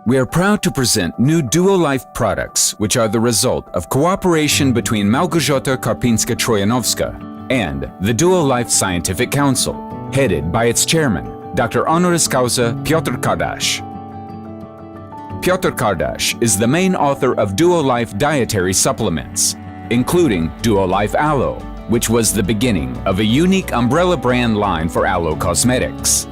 We are proud to present new DuoLife products, which are the result of cooperation between Małgorzata Karpińska-Trojanowska and the DuoLife Scientific Council, headed by its chairman, Dr. honoris causa Piotr Kardash. Piotr Kardash is the main author of DuoLife dietary supplements, including DuoLife Aloe, which was the beginning of a unique umbrella brand line for aloe cosmetics.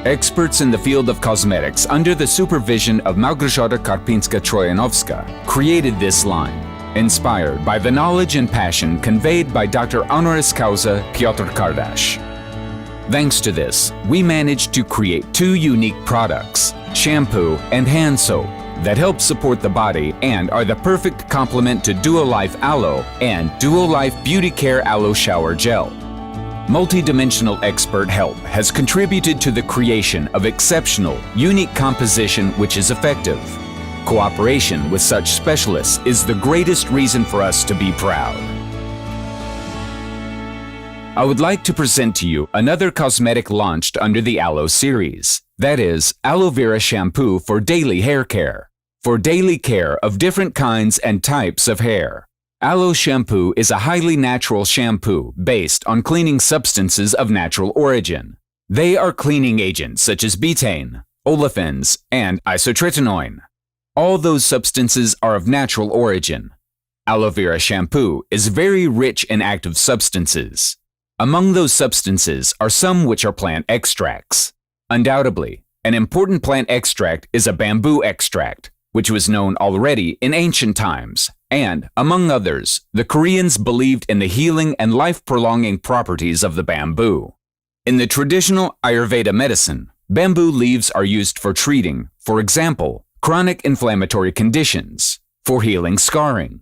Experts in the field of cosmetics under the supervision of Małgorzata Karpińska-Trojanowska created this line, inspired by the knowledge and passion conveyed by Dr. honoris causa Piotr Kardash. Thanks to this, we managed to create two unique products, shampoo and hand soap, that help support the body and are the perfect complement to DuoLife Aloe and DuoLife Beauty Care Aloe Shower Gel. Multidimensional expert help has contributed to the creation of exceptional, unique composition which is effective. Cooperation with such specialists is the greatest reason for us to be proud. I would like to present to you another cosmetic launched under the Aloe series, that is, aloe vera shampoo for daily hair care. For daily care of different kinds and types of hair. Aloe shampoo is a highly natural shampoo based on cleaning substances of natural origin. They are cleaning agents such as betaine, olefins, and isotretinoin. All those substances are of natural origin. Aloe vera shampoo is very rich in active substances. Among those substances are some which are plant extracts. Undoubtedly, an important plant extract is a bamboo extract, which was known already in ancient times, and, among others, the Koreans believed in the healing and life-prolonging properties of the bamboo. In the traditional Ayurveda medicine, bamboo leaves are used for treating, for example, chronic inflammatory conditions, for healing scarring.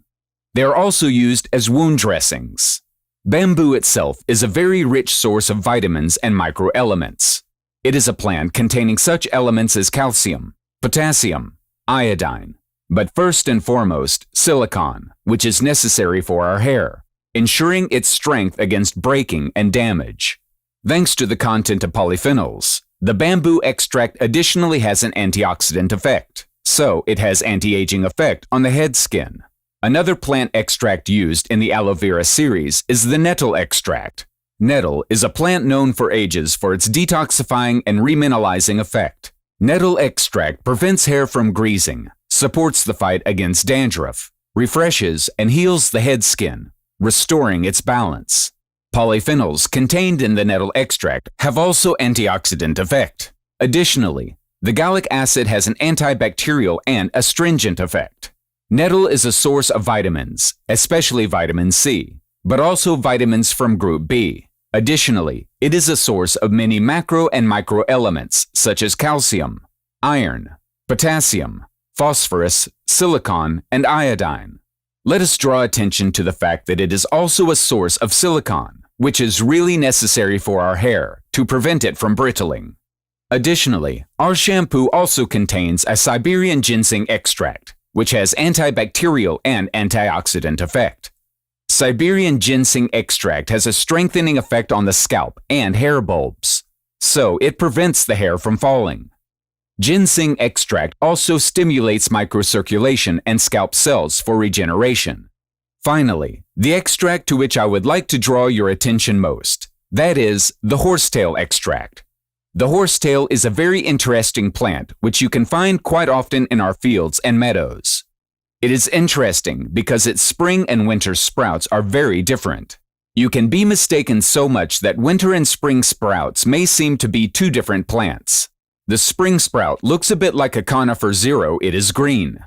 They are also used as wound dressings. Bamboo itself is a very rich source of vitamins and microelements. It is a plant containing such elements as calcium, potassium, iodine, but first and foremost, silicon, which is necessary for our hair, ensuring its strength against breaking and damage. Thanks to the content of polyphenols, the bamboo extract additionally has an antioxidant effect, so it has anti-aging effect on the head skin. Another plant extract used in the aloe vera series is the nettle extract. Nettle is a plant known for ages for its detoxifying and remineralizing effect. Nettle extract prevents hair from greasing, supports the fight against dandruff, refreshes and heals the head skin, restoring its balance. Polyphenols contained in the nettle extract have also antioxidant effect. Additionally, the gallic acid has an antibacterial and astringent effect. Nettle is a source of vitamins, especially vitamin C, but also vitamins from group B. Additionally, it is a source of many macro and micro elements such as calcium, iron, potassium, phosphorus, silicon, and iodine. Let us draw attention to the fact that it is also a source of silicon, which is really necessary for our hair to prevent it from brittling. Additionally, our shampoo also contains a Siberian ginseng extract, which has antibacterial and antioxidant effect. Siberian ginseng extract has a strengthening effect on the scalp and hair bulbs, so it prevents the hair from falling. Ginseng extract also stimulates microcirculation and scalp cells for regeneration. Finally, the extract to which I would like to draw your attention most, that is, the horsetail extract. The horsetail is a very interesting plant which you can find quite often in our fields and meadows. It is interesting because its spring and winter sprouts are very different. You can be mistaken so much that winter and spring sprouts may seem to be two different plants. The spring sprout looks a bit like a conifer zero, it is green.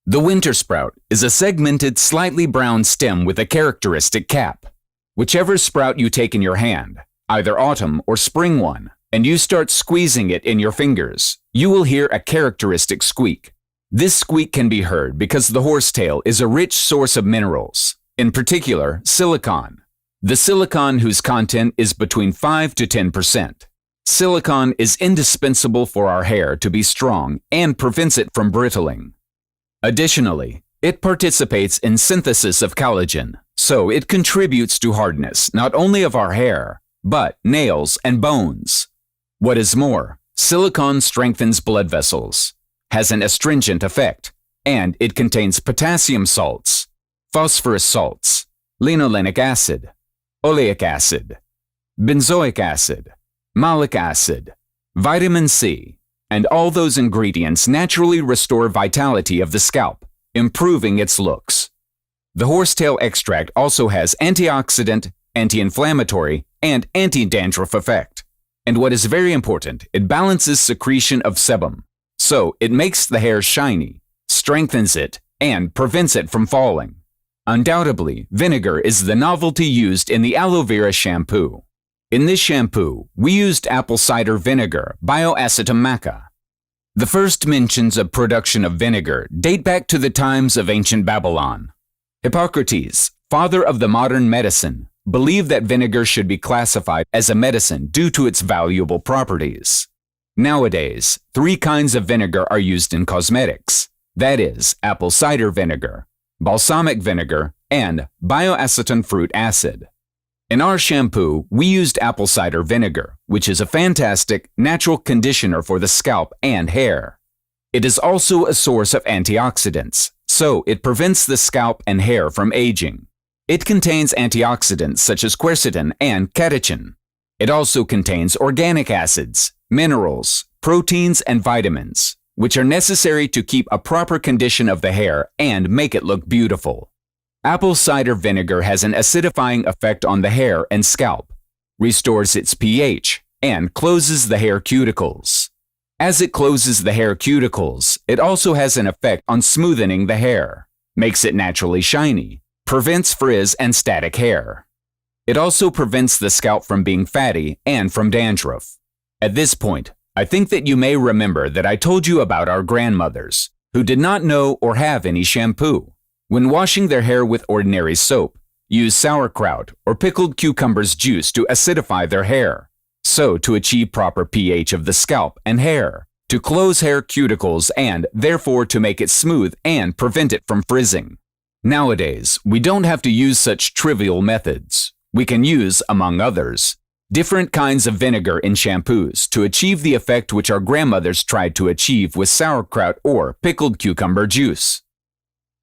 The winter sprout is a segmented, slightly brown stem with a characteristic cap. Whichever sprout you take in your hand, either autumn or spring one, and you start squeezing it in your fingers, you will hear a characteristic squeak. This squeak can be heard because the horsetail is a rich source of minerals, in particular silicon. The silicon whose content is between 5 to 10%. Silicon is indispensable for our hair to be strong and prevents it from brittling. Additionally, it participates in synthesis of collagen, so it contributes to hardness not only of our hair, but nails and bones. What is more, silicon strengthens blood vessels. has an astringent effect, and it contains potassium salts, phosphorus salts, linolenic acid, oleic acid, benzoic acid, malic acid, vitamin C, and all those ingredients naturally restore vitality of the scalp, improving its looks. The horsetail extract also has antioxidant, anti-inflammatory, and anti-dandruff effect. And what is very important, it balances secretion of sebum, so it makes the hair shiny, strengthens it, and prevents it from falling. Undoubtedly, vinegar is the novelty used in the aloe vera shampoo. In this shampoo, we used apple cider vinegar, bioacetum maca. The first mentions of production of vinegar date back to the times of ancient Babylon. Hippocrates, father of the modern medicine, believed that vinegar should be classified as a medicine due to its valuable properties. Nowadays, 3 kinds of vinegar are used in cosmetics. That is, apple cider vinegar, balsamic vinegar, and bioacetin fruit acid. In our shampoo, we used apple cider vinegar, which is a fantastic natural conditioner for the scalp and hair. It is also a source of antioxidants, so it prevents the scalp and hair from aging. It contains antioxidants such as quercetin and catechin. It also contains organic acids, minerals, proteins, and vitamins, which are necessary to keep a proper condition of the hair and make it look beautiful. Apple cider vinegar has an acidifying effect on the hair and scalp, restores its pH, and closes the hair cuticles. As it closes the hair cuticles, it also has an effect on smoothing the hair, makes it naturally shiny, prevents frizz and static hair. It also prevents the scalp from being fatty and from dandruff. At this point, I think that you may remember that I told you about our grandmothers, who did not know or have any shampoo. When washing their hair with ordinary soap, use sauerkraut or pickled cucumber's juice to acidify their hair, so to achieve proper pH of the scalp and hair, to close hair cuticles and therefore to make it smooth and prevent it from frizzing. Nowadays, we don't have to use such trivial methods. We can use, among others, different kinds of vinegar in shampoos to achieve the effect which our grandmothers tried to achieve with sauerkraut or pickled cucumber juice.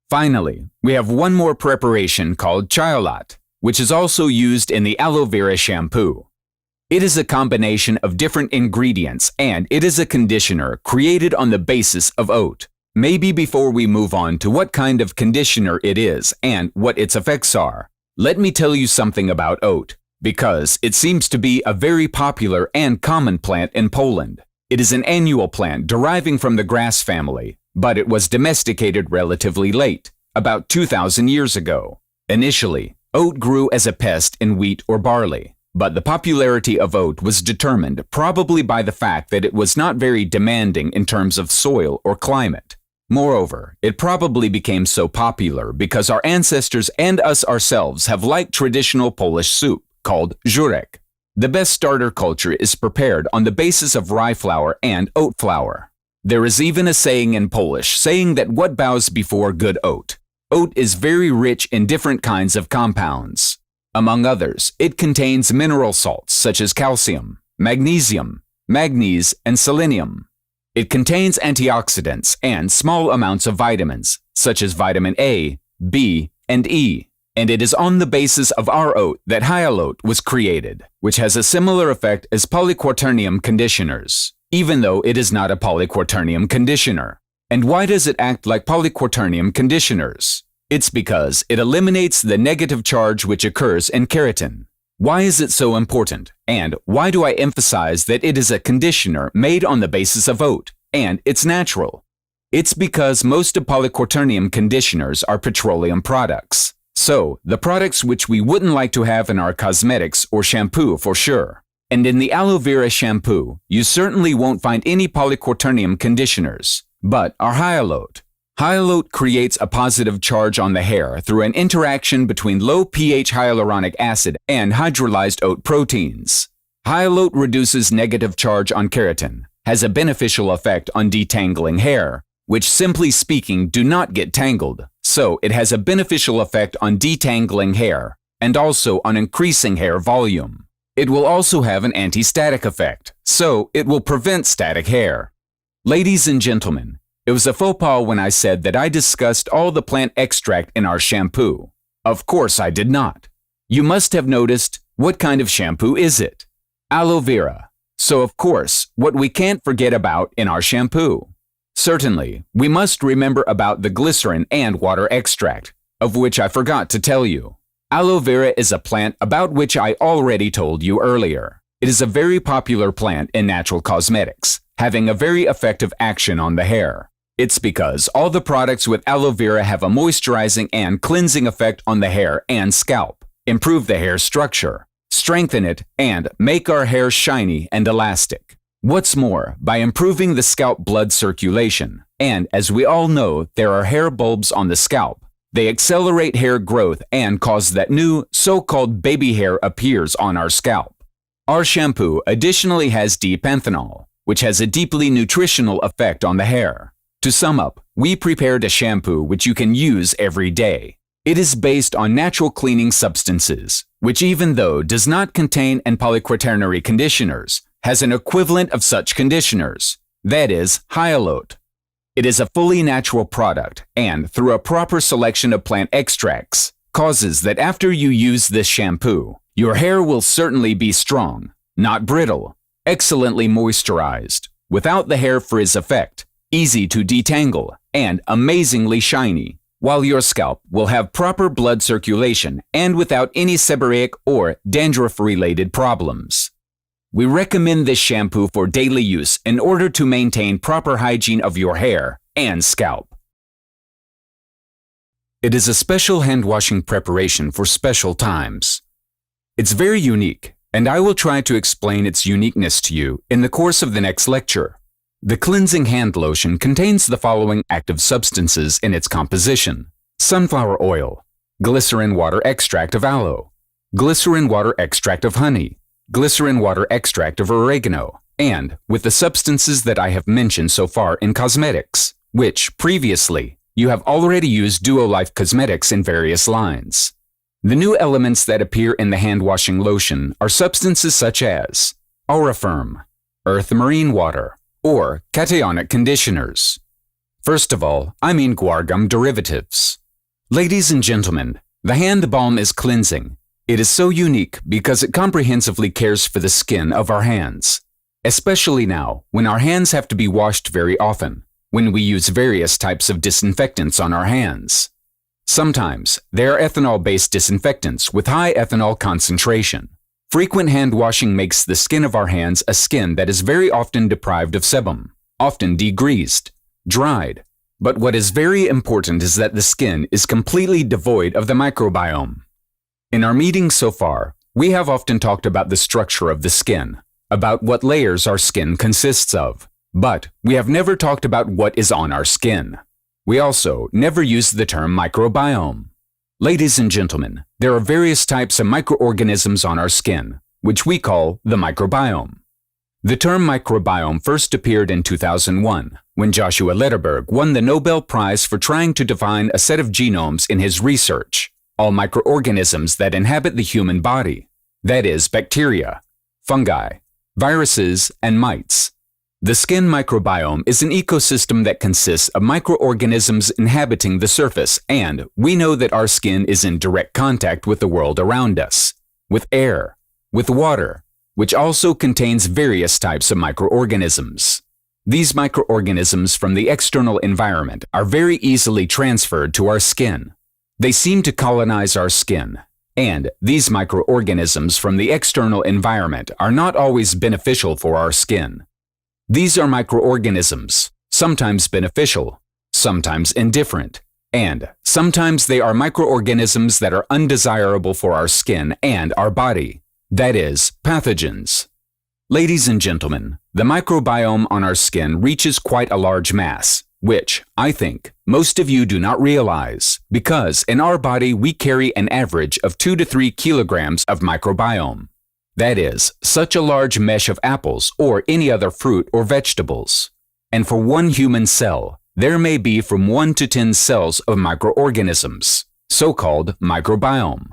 Finally, we have one more preparation called chayolat, which is also used in the aloe vera shampoo. It is a combination of different ingredients and it is a conditioner created on the basis of oat. Maybe before we move on to what kind of conditioner it is and what its effects are, let me tell you something about oat, because it seems to be a very popular and common plant in Poland. It is an annual plant deriving from the grass family, but it was domesticated relatively late, about 2,000 years ago. Initially, oat grew as a pest in wheat or barley, but the popularity of oat was determined probably by the fact that it was not very demanding in terms of soil or climate. Moreover, it probably became so popular because our ancestors and us ourselves have liked traditional Polish soup called żurek. The best starter culture is prepared on the basis of rye flour and oat flour. There is even a saying in Polish saying that what bows before good oat. Oat is very rich in different kinds of compounds. Among others, it contains mineral salts such as calcium, magnesium, manganese, and selenium. It contains antioxidants and small amounts of vitamins, such as vitamin A, B, and E. And it is on the basis of our oat that hyalot was created, which has a similar effect as polyquaternium conditioners, even though it is not a polyquaternium conditioner. And why does it act like polyquaternium conditioners? It's because it eliminates the negative charge which occurs in keratin. Why is it so important? And why do I emphasize that it is a conditioner made on the basis of oat, and it's natural? It's because most of polyquaternium conditioners are petroleum products. So, the products which we wouldn't like to have in our cosmetics or shampoo for sure. And in the aloe vera shampoo, you certainly won't find any polyquaternium conditioners, but our hyalot. Hyalot creates a positive charge on the hair through an interaction between low pH hyaluronic acid and hydrolyzed oat proteins. Hyalot reduces negative charge on keratin, has a beneficial effect on detangling hair, which simply speaking do not get tangled, so it has a beneficial effect on detangling hair and also on increasing hair volume. It will also have an anti-static effect, so it will prevent static hair. Ladies and gentlemen, It was a faux pas when I said that I discussed all the plant extract in our shampoo. Of course I did not. You must have noticed, what kind of shampoo is it? Aloe vera. So of course, what we can't forget about in our shampoo. Certainly, we must remember about the glycerin and water extract, of which I forgot to tell you. Aloe vera is a plant about which I already told you earlier. It is a very popular plant in natural cosmetics, having a very effective action on the hair. It's because all the products with aloe vera have a moisturizing and cleansing effect on the hair and scalp, improve the hair structure, strengthen it, and make our hair shiny and elastic. What's more, by improving the scalp blood circulation, and as we all know, there are hair bulbs on the scalp, they accelerate hair growth and cause that new, so-called baby hair appears on our scalp. Our shampoo additionally has D-panthenol, which has a deeply nutritional effect on the hair. To sum up, we prepared a shampoo which you can use every day. It is based on natural cleaning substances, which even though does not contain and polyquaternary conditioners, has an equivalent of such conditioners, that is, hyaluronic. It is a fully natural product and, through a proper selection of plant extracts, causes that after you use this shampoo, your hair will certainly be strong, not brittle, excellently moisturized, without the hair frizz effect, easy to detangle, and amazingly shiny, while your scalp will have proper blood circulation and without any seborrheic or dandruff-related problems. We recommend this shampoo for daily use in order to maintain proper hygiene of your hair and scalp. It is a special hand-washing preparation for special times. It's very unique, and I will try to explain its uniqueness to you in the course of the next lecture. The cleansing hand lotion contains the following active substances in its composition: sunflower oil, glycerin water extract of aloe, glycerin water extract of honey, glycerin water extract of oregano, and with the substances that I have mentioned so far in cosmetics, which, previously, you have already used DuoLife cosmetics in various lines. The new elements that appear in the hand-washing lotion are substances such as Aurifirm, earth marine water, or cationic conditioners. First of all, I mean guar gum derivatives. Ladies and gentlemen, the hand balm is cleansing. It is so unique because it comprehensively cares for the skin of our hands, especially now when our hands have to be washed very often, when we use various types of disinfectants on our hands. Sometimes, they are ethanol-based disinfectants with high ethanol concentration. Frequent hand washing makes the skin of our hands a skin that is very often deprived of sebum, often degreased, dried. But what is very important is that the skin is completely devoid of the microbiome. In our meetings so far, we have often talked about the structure of the skin, about what layers our skin consists of, but we have never talked about what is on our skin. We also never used the term microbiome. Ladies and gentlemen, there are various types of microorganisms on our skin, which we call the microbiome. The term microbiome first appeared in 2001, when Joshua Lederberg won the Nobel Prize for trying to define a set of genomes in his research, all microorganisms that inhabit the human body, that is, bacteria, fungi, viruses, and mites. The skin microbiome is an ecosystem that consists of microorganisms inhabiting the surface, and we know that our skin is in direct contact with the world around us, with air, with water, which also contains various types of microorganisms. These microorganisms from the external environment are very easily transferred to our skin. They seem to colonize our skin, and these microorganisms from the external environment are not always beneficial for our skin. These are microorganisms, sometimes beneficial, sometimes indifferent, and sometimes they are microorganisms that are undesirable for our skin and our body, that is, pathogens. Ladies and gentlemen, the microbiome on our skin reaches quite a large mass, which, I think, most of you do not realize, because in our body we carry an average of 2 to 3 kilograms of microbiome. That is, such a large mesh of apples or any other fruit or vegetables. And for one human cell, there may be from 1 to 10 cells of microorganisms, so-called microbiome.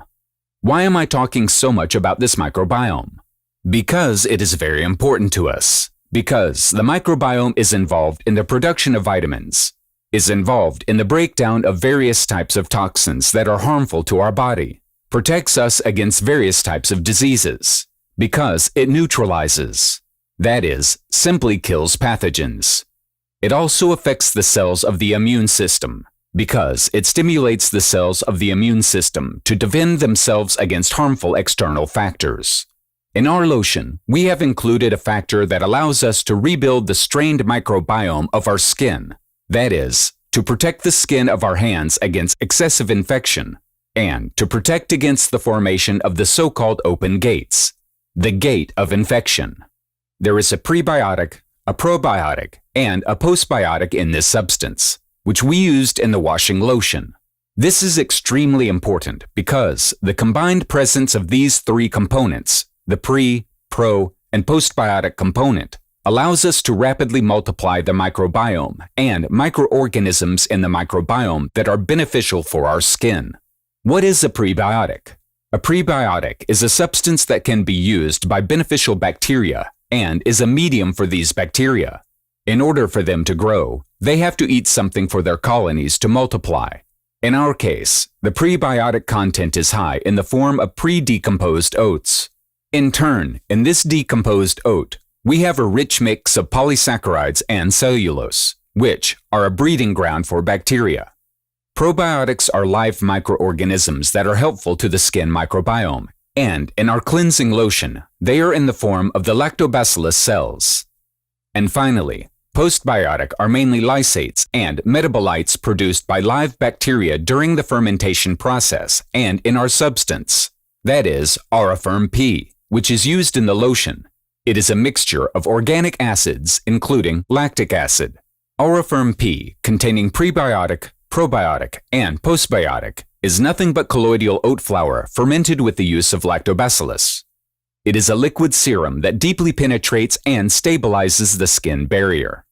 Why am I talking so much about this microbiome? Because it is very important to us. Because the microbiome is involved in the production of vitamins, is involved in the breakdown of various types of toxins that are harmful to our body, protects us against various types of diseases, because it neutralizes, that is, simply kills pathogens. It also affects the cells of the immune system, because it stimulates the cells of the immune system to defend themselves against harmful external factors. In our lotion, we have included a factor that allows us to rebuild the strained microbiome of our skin, that is, to protect the skin of our hands against excessive infection, and to protect against the formation of the so-called open gates, the gate of infection. There is a prebiotic, a probiotic, and a postbiotic in this substance, which we used in the washing lotion. This is extremely important because the combined presence of these three components, the pre, pro, and postbiotic component, allows us to rapidly multiply the microbiome and microorganisms in the microbiome that are beneficial for our skin. What is a prebiotic? A prebiotic is a substance that can be used by beneficial bacteria and is a medium for these bacteria. In order for them to grow, they have to eat something for their colonies to multiply. In our case, the prebiotic content is high in the form of pre-decomposed oats. In turn, in this decomposed oat, we have a rich mix of polysaccharides and cellulose, which are a breeding ground for bacteria. Probiotics are live microorganisms that are helpful to the skin microbiome, and in our cleansing lotion, they are in the form of the lactobacillus cells. And finally, postbiotic are mainly lysates and metabolites produced by live bacteria during the fermentation process and in our substance, that is, Auriferm P, which is used in the lotion. It is a mixture of organic acids, including lactic acid. Auriferm P, containing prebiotic, probiotic, and postbiotic, is nothing but colloidal oat flour fermented with the use of lactobacillus. It is a liquid serum that deeply penetrates and stabilizes the skin barrier.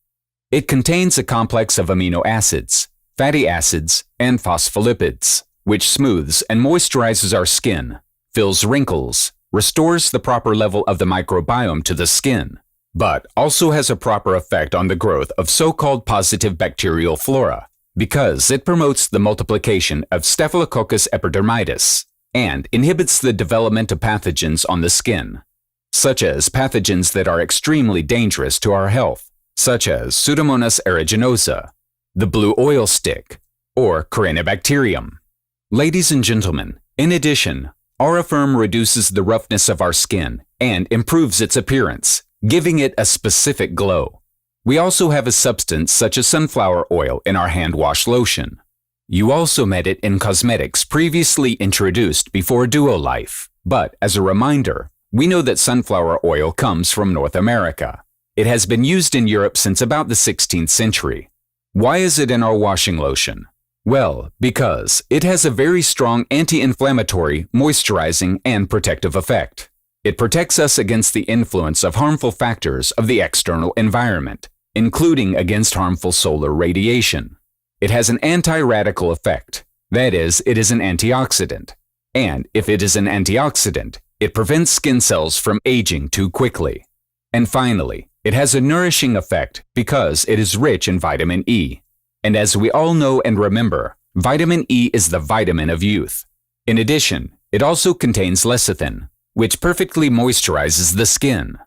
It contains a complex of amino acids, fatty acids, and phospholipids, which smooths and moisturizes our skin, fills wrinkles, restores the proper level of the microbiome to the skin, but also has a proper effect on the growth of so-called positive bacterial flora, because it promotes the multiplication of Staphylococcus epidermidis and inhibits the development of pathogens on the skin, such as pathogens that are extremely dangerous to our health, such as Pseudomonas aeruginosa, the blue oil stick, or Corynebacterium. Ladies and gentlemen, in addition, Auriferm reduces the roughness of our skin and improves its appearance, giving it a specific glow. We also have a substance such as sunflower oil in our hand wash lotion. You also met it in cosmetics previously introduced before DuoLife, but as a reminder, we know that sunflower oil comes from North America. It has been used in Europe since about the 16th century. Why is it in our washing lotion? Well, because it has a very strong anti-inflammatory, moisturizing, and protective effect. It protects us against the influence of harmful factors of the external environment, including against harmful solar radiation. It has an anti-radical effect, that is, it is an antioxidant. And if it is an antioxidant, it prevents skin cells from aging too quickly. And finally, it has a nourishing effect because it is rich in vitamin E. And as we all know and remember, vitamin E is the vitamin of youth. In addition, it also contains lecithin, which perfectly moisturizes the skin.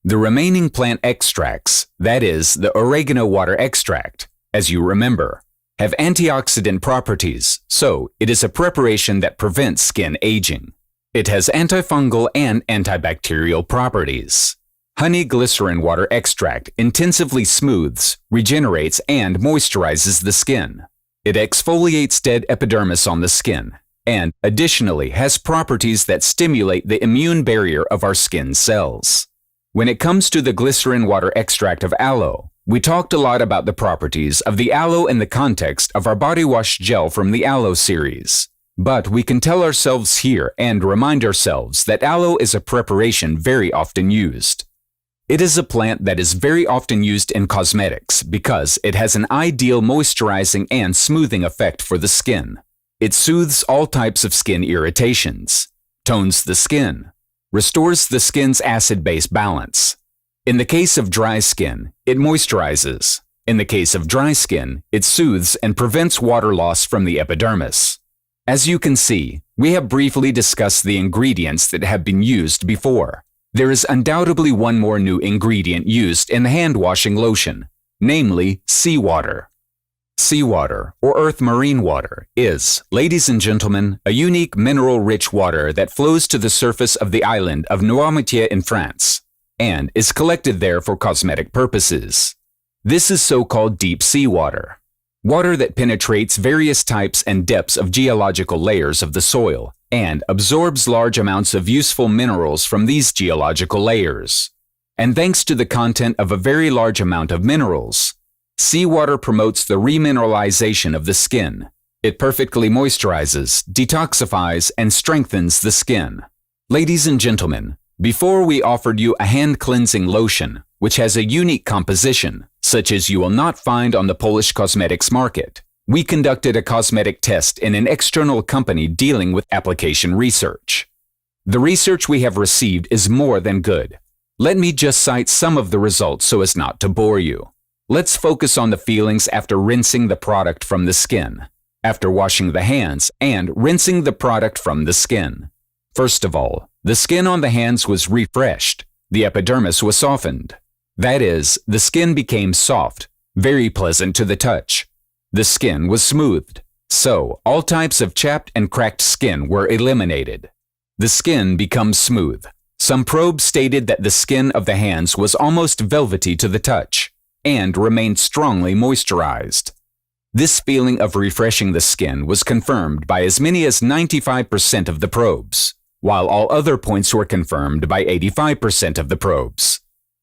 The remaining plant extracts, that is, the oregano water extract, as you remember, have antioxidant properties, so it is a preparation that prevents skin aging. It has antifungal and antibacterial properties. Honey glycerin water extract intensively smooths, regenerates, and moisturizes the skin. It exfoliates dead epidermis on the skin, and additionally has properties that stimulate the immune barrier of our skin cells. When it comes to the glycerin water extract of aloe, we talked a lot about the properties of the aloe in the context of our body wash gel from the Aloe series. But we can tell ourselves here and remind ourselves that aloe is a preparation very often used. It is a plant that is very often used in cosmetics because it has an ideal moisturizing and smoothing effect for the skin. It soothes all types of skin irritations, tones the skin, restores the skin's acid-base balance, In the case of dry skin, it moisturizes. In the case of dry skin, it soothes and prevents water loss from the epidermis. As you can see, we have briefly discussed the ingredients that have been used before. There is undoubtedly one more new ingredient used in the hand washing lotion, namely seawater. Seawater, or earth marine water, is, ladies and gentlemen, a unique mineral-rich water that flows to the surface of the island of Noumétier in France, and is collected there for cosmetic purposes. This is so-called deep sea water. Water that penetrates various types and depths of geological layers of the soil and absorbs large amounts of useful minerals from these geological layers. And thanks to the content of a very large amount of minerals, seawater promotes the remineralization of the skin. It perfectly moisturizes, detoxifies, and strengthens the skin. Ladies and gentlemen, before we offered you a hand cleansing lotion, which has a unique composition, such as you will not find on the Polish cosmetics market, we conducted a cosmetic test in an external company dealing with application research. The research we have received is more than good. Let me just cite some of the results so as not to bore you. Let's focus on the feelings after rinsing the product from the skin, after washing the hands, and rinsing the product from the skin. First of all, the skin on the hands was refreshed. The epidermis was softened. That is, the skin became soft, very pleasant to the touch. The skin was smoothed, so all types of chapped and cracked skin were eliminated. The skin becomes smooth. Some probes stated that the skin of the hands was almost velvety to the touch and remained strongly moisturized. This feeling of refreshing the skin was confirmed by as many as 95% of the probes, while all other points were confirmed by 85% of the probes.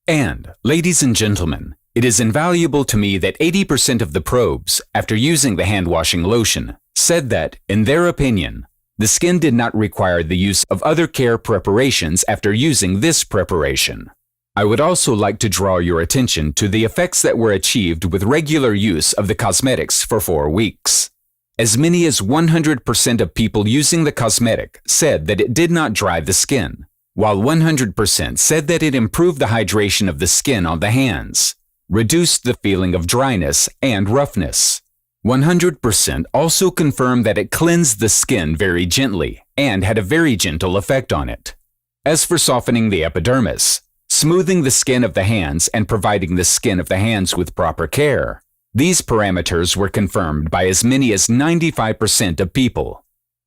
And, ladies and gentlemen, it is invaluable to me that 80% of the probes, after using the hand-washing lotion, said that, in their opinion, the skin did not require the use of other care preparations after using this preparation. I would also like to draw your attention to the effects that were achieved with regular use of the cosmetics for 4 weeks. As many as 100% of people using the cosmetic said that it did not dry the skin, while 100% said that it improved the hydration of the skin on the hands, reduced the feeling of dryness and roughness. 100% also confirmed that it cleansed the skin very gently and had a very gentle effect on it. As for softening the epidermis, smoothing the skin of the hands and providing the skin of the hands with proper care, these parameters were confirmed by as many as 95% of people.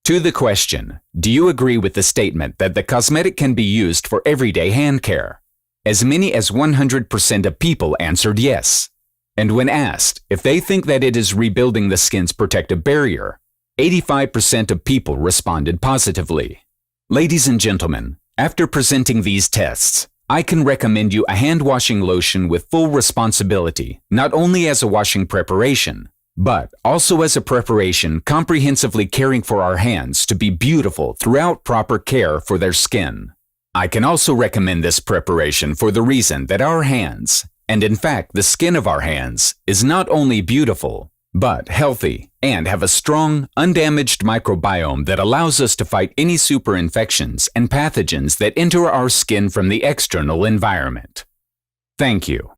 To the question, do you agree with the statement that the cosmetic can be used for everyday hand care? As many as 100% of people answered yes. And when asked if they think that it is rebuilding the skin's protective barrier, 85% of people responded positively. Ladies and gentlemen, after presenting these tests, I can recommend you a hand-washing lotion with full responsibility, not only as a washing preparation, but also as a preparation comprehensively caring for our hands to be beautiful throughout proper care for their skin. I can also recommend this preparation for the reason that our hands, and in fact the skin of our hands, is not only beautiful, but healthy and have a strong, undamaged microbiome that allows us to fight any superinfections and pathogens that enter our skin from the external environment. Thank you.